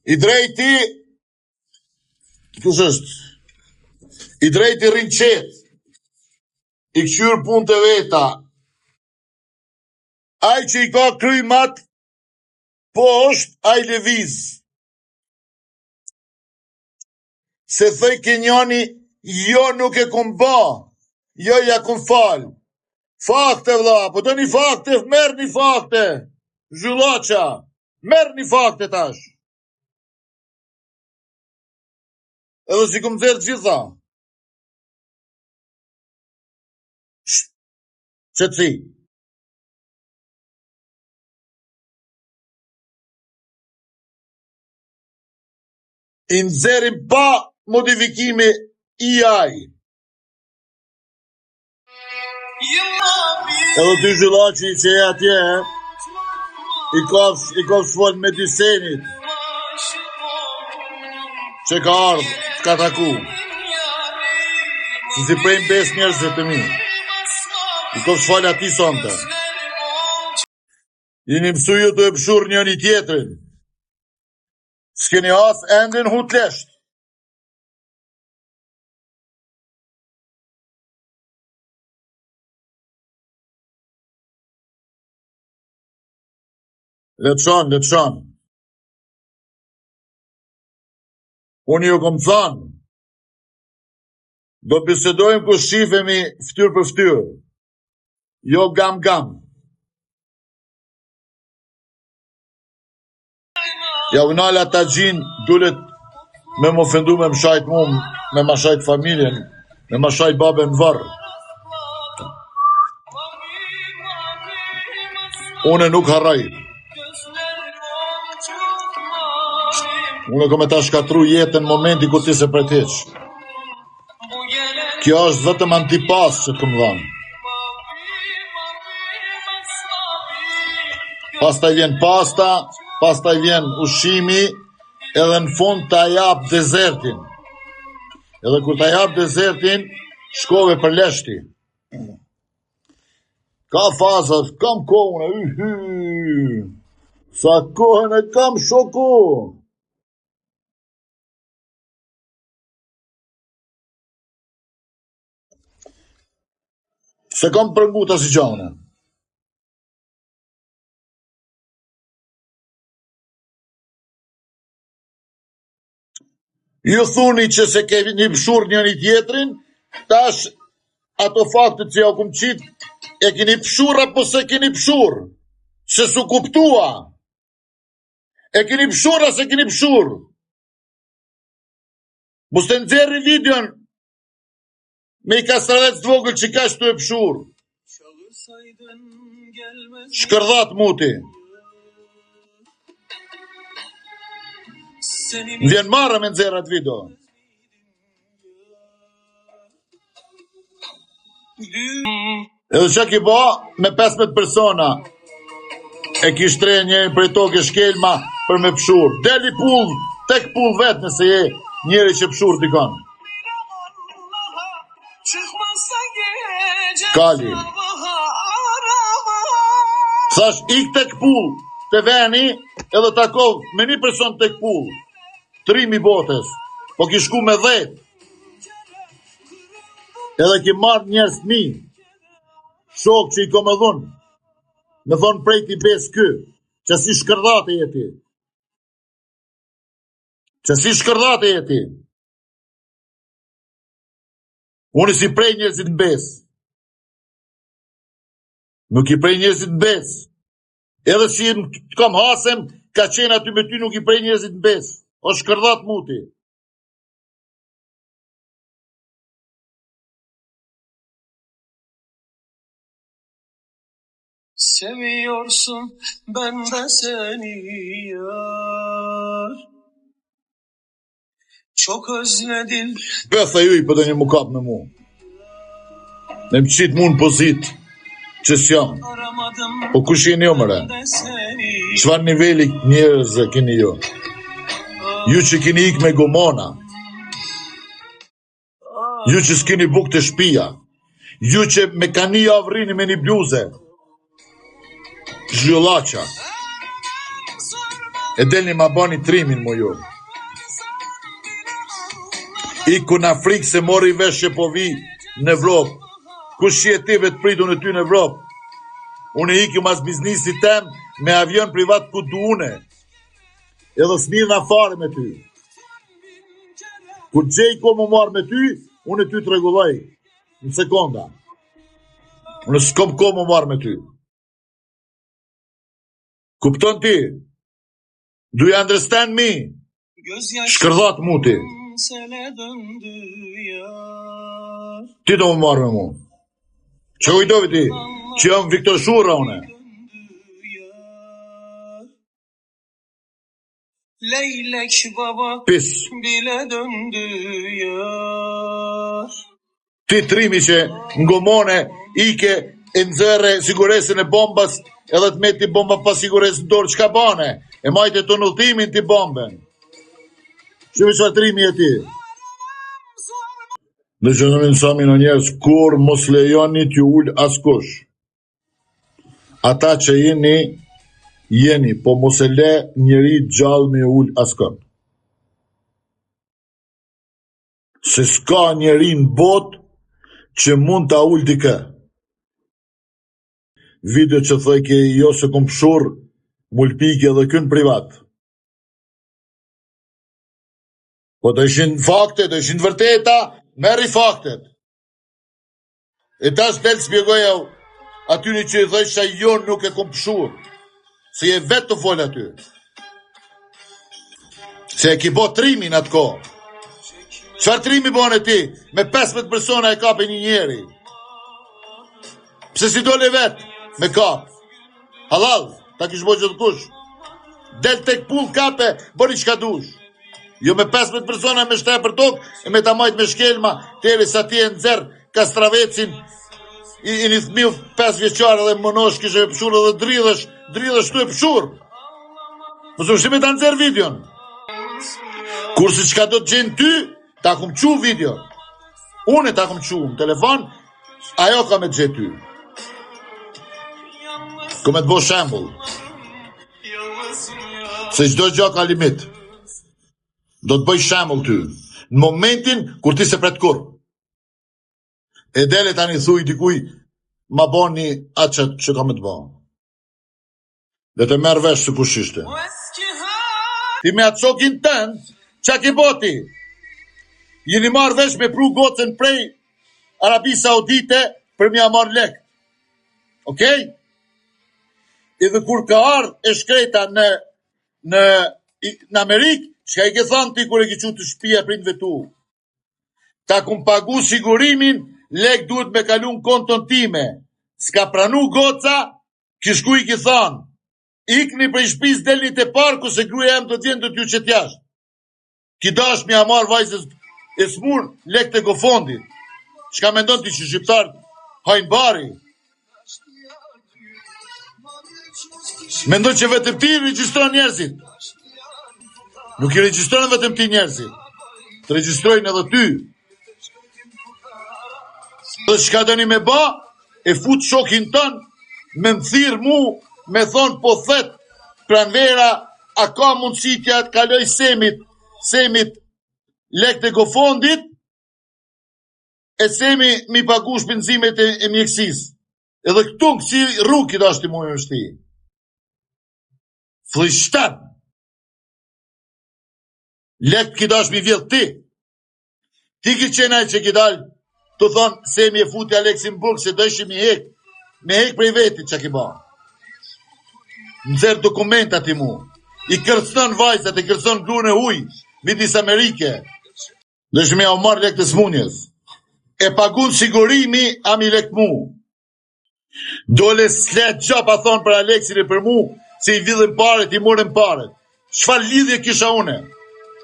I drejti, kush është? I drejti rinqet, i këshyrë punë të veta, ai që i ka krymat, po është ai lëviz. Se thëj Kenjani, jo nuk e kum ba, jo ja kum fal. Fakte vlla, po të një fakte, merë një fakte, zhyllaqa, merë një fakte tash. Edhe si kum zërë gjitha. Qëtësi. I nëzerim pa modifikime AI. Edhe ty zhyllaci që e atje, i kofë shfol me disenit, që ka ardhë, ka taku. Si prejmë 5 njerëzve të mi. I kofë shfol ati sonte. Jini mësu ju të e pëshur njëri tjetrin. S'keni as endin hutlesht. Letëshan. Unë ju kom thënë, do bisedojmë ku shifemi fytyr për fytyr, jo gam. Ja unala ta gjin, dullet me më ofendu me më shajt mum, me më shajt familjen, me më shajt babën varë. Une nuk haraj. Unë kom e ta shkatru jetën në momenti kur ti se preteq. Kjo është vetëm antipas që të këmë dhanë. Pastaj vjen pasta, pastaj vjen ushimi, edhe në fund ta jap dezertin. Edhe kur ta jap dezertin, shkove për leshti. Ka fazat, kam kohën, sa kohën e kam shoku. Se kam përnguta si gjane. Ju thuni që se kemi një pëshur njëri tjetrin, tash ato faktet që ja kum qit, e keni pëshur apo se keni pëshur? Se su kuptua. E keni pëshur a se keni pëshur? Mos të nxerri videon me i kastravec të vogël që ka shtu e pëshur. Shkërdhat muti. Vjen marrë me nxerrat video. Edhe që ki ba me 15 persona e kishtre njëri për toke shkelma për me pëshur. Deli pull, tek pull vetë nëse je njëri që pëshur dikon. Kali. Thash ik tek pull të veni edhe takov me një person tek pull. 3.000 botës. Po ki shku me 10. Edhe ki marrë njerës mi. Shok që i kom e dhun. Me thonë prej t'i bes kë. Që si shkërdate jeti. Unë si prej njerëzit në bes. Nuk i prej njerëzit në bes. Edhe që i kam hasem, ka qenë aty me ty nuk i prej njerëzit në bes. O shkërdat muti. Seviyorsun ben de seni yar. Çok özledim. Betha ju i për dhe një mukap me mu. Ne më qitë mu në pozit që s'jam. Po kush jeni jo mëre? Çfar niveli njerëz keni jo? Ju që keni ik me gomona. Ju që s'keni buk të shpia. Ju që me kani avrini me një bluze. Zhjullaqa. E delni ma bani trimin mu ju. Iku në Afrikë se mori veshje po vi në Evropë. Kush jetive të pritu në ty në Evropë? Unë iki mas biznisit tem me avion privat ku du une. Edhe s'mirë në fare me ty. Kur gjej ko më marë me ty, unë ty të regulloj. Në sekonda. Unë s'kom ko më marë me ty. Kupton ti? Do you understand me? Shkërdhat mu ti. Ti do më marë me mu. Që kujtovi ti? Që jam Viktor Shurra une. Leylek baba Pis. bile döndü yar. Ti trimi që ngomone ike e nëzëre siguresin e bombas edhe të meti bomba pa sigures në dorë, qka bane? E majte të nëlltimin ti bomben. Shumë që trimi e ti. Dhe që nëmin sami në njerës, kur mos lejoni t'ju ullë askush. Ata që jeni, po mos e le njeri gjallë me ullë askon. Se s'ka njeri në botë që mund t'a ullë dike. Video që thëj ke jo se kom pëshur, mulpike dhe kënë privat. Po të ishin fakte, të ishin vërteta, merri faktet. E tash del spjegoj atyri që i dhejsha jo nuk e kom pëshur. Se je vetë të folë aty. Se e ki bo trimin atë ko. Qfar trimi bone ti? Me 15 persona e kape një njeri. Pse si dole vetë? Me kap. Halal, ta kish bo gjithë kush. Del tek pull kape, boni qka dush. Jo me 15 persona me shtre për tokë, e me ta majt me shkelma, teri sa ti e nëzër, kastravecin, i një thmil 5 vjeqarë dhe monosh kishe e pëshur edhe dridhësh tu e pëshur. Mësë shime ta nëzër videon. Kurse qka do të gjenë ty, ta kum qu video. Une ta kum qu në telefon, ajo ka me të gjetë ty. Ko me të bo shembull. Se qdo gjo ka limit. Do të bëj shembull ty. Në momentin kur ti se pret kur. E dele tani thuj dikuj, ma boni atë që ka me të bëj. Dhe të merë vesh së kush ishte. Ti me atë shokin tënd, qa ki boti? Jeni marë vesh me pru gocën prej Arabi Saudite për mja marë lek. Okej? Edhe kur ka ardhë e shkreta në Amerikë, çka i ke thënë ti kur e ke qenë të shtëpia prindve tu? Ta kum pagu sigurimin, lek duhet me kalu në konton time. S'ka pranu goca, kishku i ke thënë, ikni prej shtëpis, delni te parku se gruaja jam do të vjen do t'ju qet jashtë. Ki dash mi amar vajzës e smur lek të gofondit. Çka mendon ti që shqiptar hajnë bari? Mendon që vetëm ti regjistron njerëzit. Nuk i regjistron vetëm ti njerëzit. Të regjistrojnë edhe ty. Dhe çka doni me ba, e fut shokin ton, me më thirë mu, me thonë po thet, pranvera, a ka mundësi t'ja të kaloj semit lek të gofondit, e semi mi pagu shpenzimet e mjekësis. Edhe këtu në kësi rrug i dashti mu e mështi. Flishtan. Lek ki dash mi vjell ti. Ti ki qenaj që ki dal të thonë semi e futi Aleksin Burg se dëshim me hek prej vetit që ki ba. Nëzër dokumentat i mu. I kërcënon vajzat, i kërcënon grune huj, midis Amerike. Dëshim ja u marrë lek të smunjes. E pagun sigurimi a mi lek mu. Dole slet gjapa thonë për Aleksin e për mu, se i vidhen paret, i morën paret. Çfarë lidhje kisha une?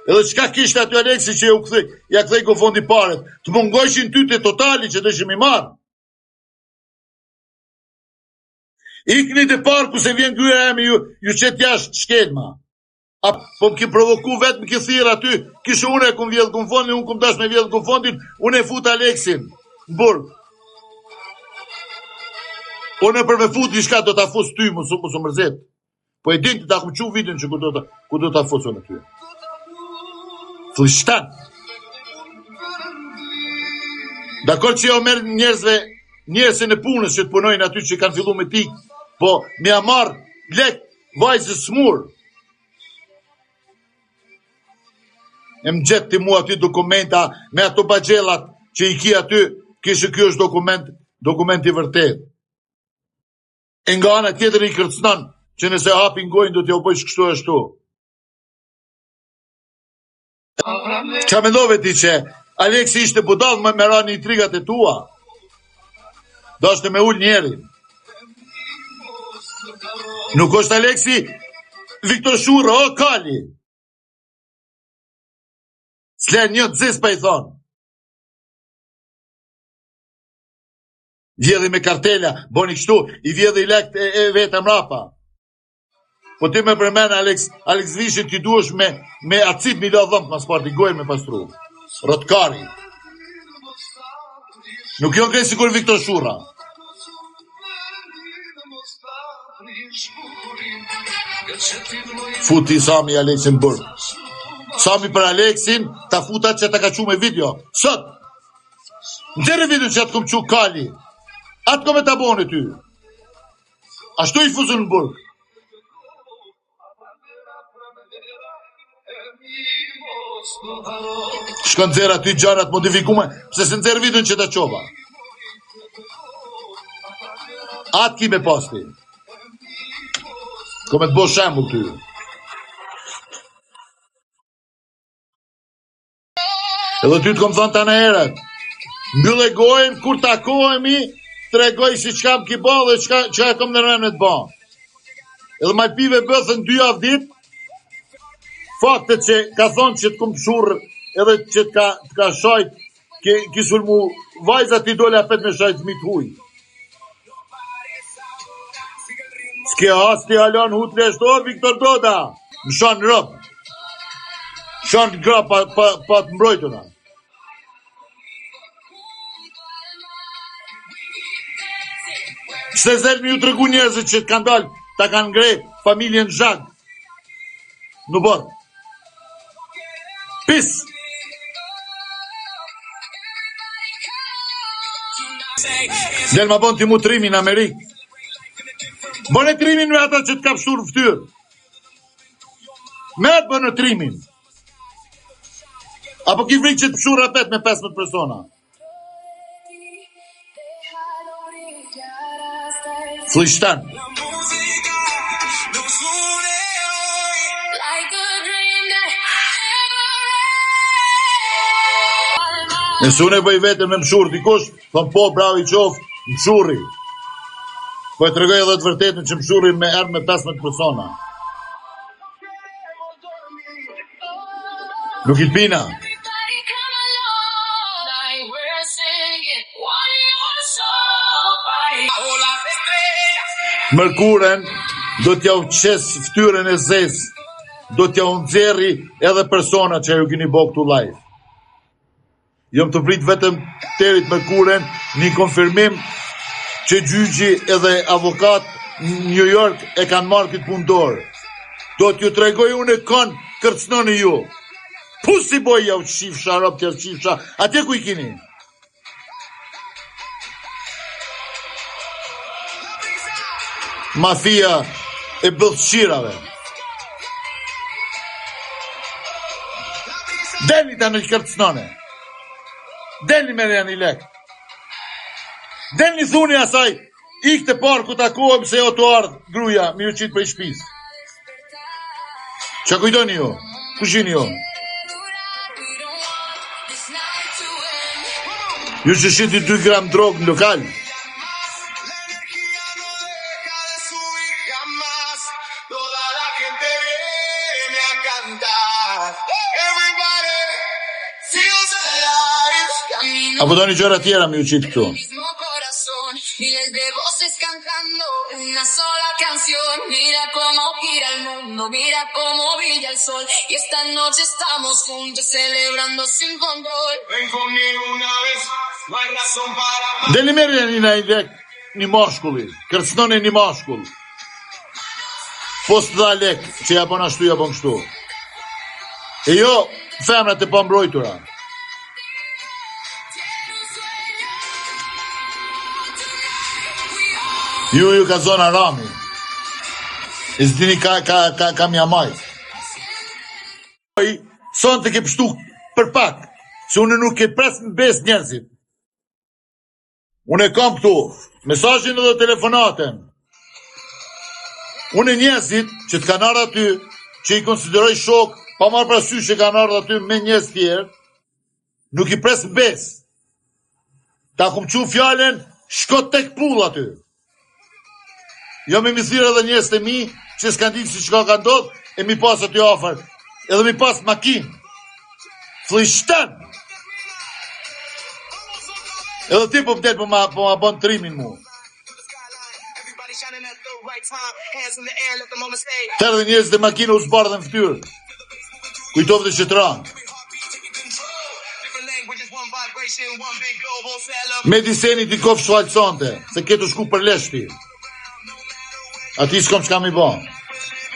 Edhe çka kishte aty Aleksi që ja kthej gofondi paret? Të mungojshin tyte totali që dëshim i marë. Ikni të parku se vjen gruaja eme ju qet jashtë shkelma. A po më ki provoku vetë më ki thirë aty, kishë une e kum vjedhë gofondin, unë kum dash me vjedhë gofondin, unë e fut Aleksin në burg. Unë e për me fut një shka do t'a fus ty, mësu mërzit. Po e din të ta këmëqu videon që ku do ta fosën aty. Flishtan. Dakor që jo merë njerëzën e punës që të punojnë aty që kanë fillu me tik, po me a marë lek vajzë smur. E më gjetë ti mua aty dokumenta me ato bagjellat që i ki aty, kishë kjo është dokument i vërtet. E nga ana tjetër i kërcënon që nëse hapin gojnë do t'ja u bëjsh kështu e ashtu. Qa mendove ti që Aleksi ishte budall me rani intrigat e tua? Do është me ull njerin. Nuk është Aleksi Viktor Shura, o Kali. S'le një të zis pa i thonë. Vjedhi me kartela, boni kështu, i vjedhi i lekt e vetë mrapa. Po ti me përmen, Alex Vishi, ti duesh me acid mi do dhëmë në sporti, gojnë me pastru. Rotkari. Nuk jo krej sikur Viktor Shura. Futi Sami Aleksin bërë. Sami për Aleksin, ta futa që ta ka qu me video. Sot, në tërë video që atë kom qu Kali, atë kom e ta bone ty. Ashtu i fuzën në burg. Shkën të zera ty gjarat modifikume, pse se në zerë video që ta qova. Atë ki me pasti. Kom e të bo shembull ty. Edhe ty të kom thonë të në herët. Mbyllë e gojnë, kur takohemi, të regoj si që kam ki ba dhe që e kom në rëmë të ba. Edhe maj pive bëthën 2 javë dit, faktet që ka thonë që të kom shurë, edhe që të ka shajt, kisul mu vajzat i dole apet me shajt zmit huj. S'ke hasti halon hut leshto, Viktor Doda, më shanë rëpë. Shanë gra pa të mbrojtuna. Pse zërë mi ju të rëgu njerëzit që të kanë dalë, ta kanë ngre familjen Zhag. Në bërë. Pis. Del ma bon t'i mu trimin në Amerikë. Bon e trimin me ata që të kapshtur në ftyrë. Me atë bon e trimin. Apo ki vrik që të pëshur rapet me 15 persona. Flishtan. Nësë unë e bëj vetën me mshur dikush, thonë po, bravo i qofë, mshuri. Po e të regoj edhe të vërtetën që mshuri me erë me 15 persona. Nuk i t'pina. Mërkuren do t'ja u qes ftyren e zez, do t'ja u nxerri edhe persona që ju kini bo këtu live. Jom të prit vetëm terit Mërkuren një konfirmim që gjyqi edhe avokat në New York e kanë marrë këtë pundor. Do t'ju tregoj unë e kanë kërcnoni ju. Pusi boj ja u qifsha, rop t'ja qifsha, atje ku i kini? Mafia e bëllëshirave. Deli ta në kërcnone. Deli me rejani lek. Deli thuni asaj, ikte parë ku takohem se jo të ardhë gruja, mi ju qitë për i shpis. Qa kujdoni jo? Kushini jo? Ju që shiti 2 gram drogë në lokal. Apo do një gjëra tjera mi u qitë këtu. Miles de voces cantando una sola canción. Mira cómo gira el mundo, mira cómo brilla el sol. Y esta noche estamos juntos celebrando sin control. Ven conmigo una vez, no hay razón para... Deli merja një mashkulli, kërcnoni një mashkull. Po së të dha lek, që ja bon ashtu, ja bon kështu. E jo, femrat e po mbrojtura. Ju ka zona rami. E zdini ka mja maj. Son të ke pështu për pak, që unë nuk ke pres në bes njerëzit. Unë e kam këtu, mesazhin edhe telefonaten. Unë e njerëzit që të kanë ardhur aty, që i konsideroj shok, pa marrë parasysh që kanë ardhur aty me njerëz tjerë, nuk i pres në bes. Ta kum qu fjalen, shko tek pull aty. Jo me mizirë edhe njerëz të mi, që s'kan ditë si çka ka ndodhur, e mi pas aty afër, edhe mi pas makinë. Flishten. Edhe ti po vdet po ma bën trimin mu. Tërë dhe njerëz dhe makina u zbardhën fytyrë. Kujtove të qëtëran. Me diseni t'i kof shfalconte, se ketu shku për leshti. Ati s'kom që kam i bon.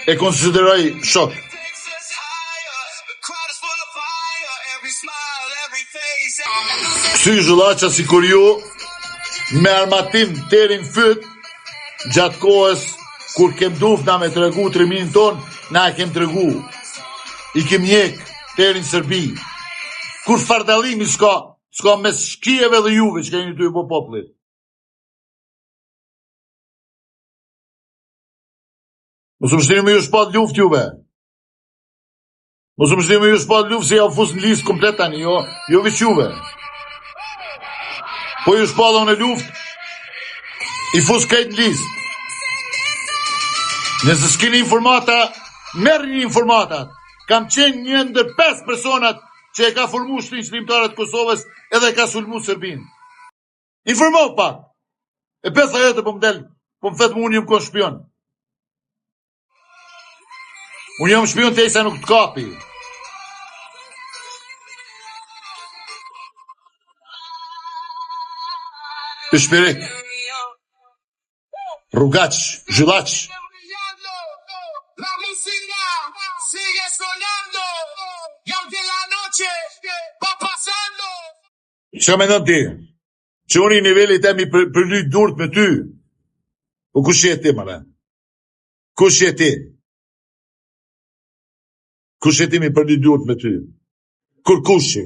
E konsideroj shok. Sy zhullaqa si kur ju, me armatim terin fyt, gjatë kohës, kur kem duf na me të regu trimin ton, na kem të regu. I kem njek terin Serbi. Kur fardalimi s'ka mes shkijeve dhe juve që ka një të ju po poplit. Mos më shtini me ju shpat luft juve. Mos më shtini me ju shpat luft se ja u fus në listë komplet tani, jo veç juve. Po ju shpadhon në luft, i fus kajt në listë. Nëse s'kini informata, merë një informatat. Kam qenë një ndër 5 personat që e ka formu shtrin shlimtarët Kosovës edhe ka sulmu Serbin. Informoh pak. E 5 jetë po më del, po më fetë mu unë jëm kon shpion. Unë jam shpion të ejsa nuk të kapi. Të shpirik. Rrugaq, zhyllaq. Që me ndonë ti? Që unë i nivellit e mi përlyt durt me ty? Po kush je ti, mëre? Kush je ti? Kush je ti mi përlyt durt me ty? Kur kush je?